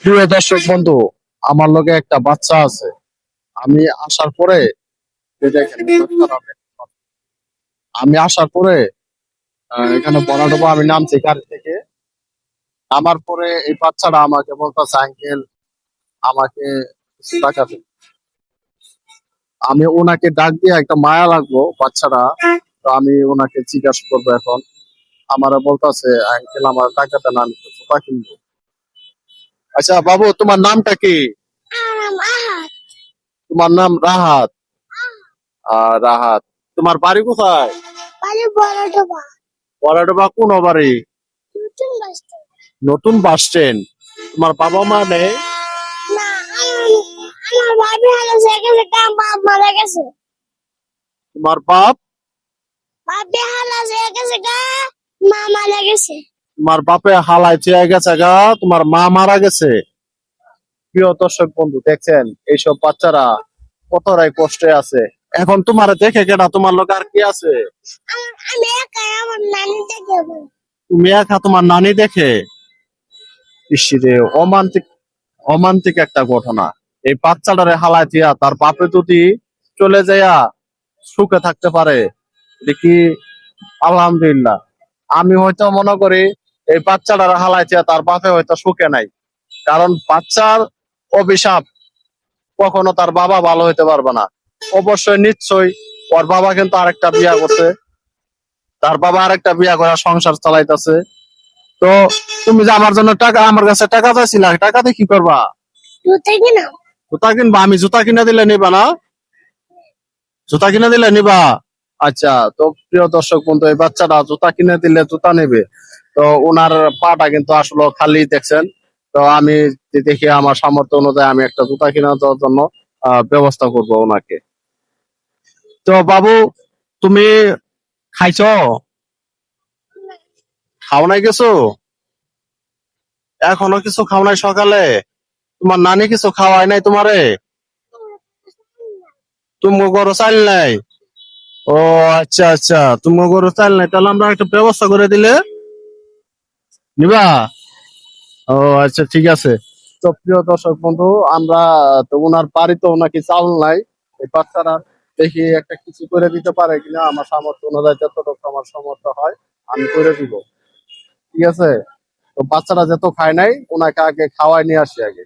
প্রিয় দর্শক বন্ধু, আমার লগে একটা বাচ্চা আছে। আমি আসার পরে এই দেখেন, আমি আসার পরে এখানে বনাডোবা আমি নামছি গাড়ি থেকে। নামার পরে এই বাচ্চাটা আমাকে বলতেছে, আঙ্কেল আমাকে কিছু টাকা দিন। আমি ওনাকে ডাক দিয়ে একটা মায়া লাগবো বাচ্চাটা, তো আমি ওনাকে জিজ্ঞাসা করবো এখন। আমারে বলতেছে, আঙ্কেল আমার টাকা দেন, আমি তো জুতা কিনবো। আচ্ছা বাবু, তোমার নামটা কি? তোমার নাম রাহাত? রাহাত, তোমার বাড়ি কোথায়? বড়ডোবা কোন বাড়ি? নতুন বাস স্ট্যান্ড। তোমার বাবা মা নেই? তোমার বাপ? তোমার বাপে হালায় চেয়ে গেছে গা, তোমার মা মারা গেছে। প্রিয় দর্শক বন্ধু, দেখছেন এইসব বাচ্চারা কতটাই কষ্টে আছে। এখন তোমার দেখে কেটা, তোমার লোক আর কি আছে? তুমি একা, তোমার নানি দেখে? ইসিরে অমান্তিক, অমান্তিক একটা ঘটনা। এই বাচ্চাটারে হালায় দিয়া তার বাপে যদি চলে যাইয়া সুখে থাকতে পারে, দেখি আলহামদুলিল্লাহ। আমি হয়তো মনে করি এই বাচ্চাটারে হালায় দিয়া তার বাপে হয়তো সুখে নাই, কারণ বাচ্চার অভিশাপ, কখনো তার বাবা ভালো হইতে পারবে না। অবশ্যই নিশ্চয়ই ওর বাবা কিন্তু আরেকটা বিয়া করছে, তার বাবা আরেকটা বিয়া করে সংসার চালাইতেছে। তো তুমি যে আমার জন্য টাকা, আমার কাছে টাকা চাইছিলা, টাকা দিয়ে কি করবা? জুতা কিনবা? আমি জুতা কিনে দিলে নিবা না? জুতা কিনে দিলে নিবা? আচ্ছা, তো প্রিয় দর্শক বন্ধু, এই বাচ্চাটা জুতা কিনে দিলে জুতা নেবে। তো ওনার পাটা কিন্তু আসলে খালি, দেখছেন। তো আমি দেখি আমার সামর্থ্য অনুযায়ী আমি একটা জুতা কিনে দেওয়ার জন্য ব্যবস্থা করব ওনাকে। তো বাবু, তুমি খাইছো? খাও নাই কিছু? এখনো কিছু খাও নাই সকালে? তোমার নানি কিছু খাওয়াই নাই তোমারে? তুমি গরু চাল নাই? ও আচ্ছা আচ্ছা, তুমি গরু চাল নাই, তাহলে আমরা একটা ব্যবস্থা করে দিলে নিবা? ও আচ্ছা, ঠিক আছে। তো প্রিয় দর্শক বন্ধু, আমরা তো ওনার বাড়িতেও নাকি চাল নাই। এই বাচ্চারা দেখি একটা কিছু করে দিতে পারে কিনা, আমার সামর্থ্য অনুযায়ী যতটুকু আমার সামর্থ্য হয় আমি করে দিব। ঠিক আছে, তো বাচ্চারা যেত খায় নাই, ওনাকে আগে খাওয়াই নিয়ে আসি আগে।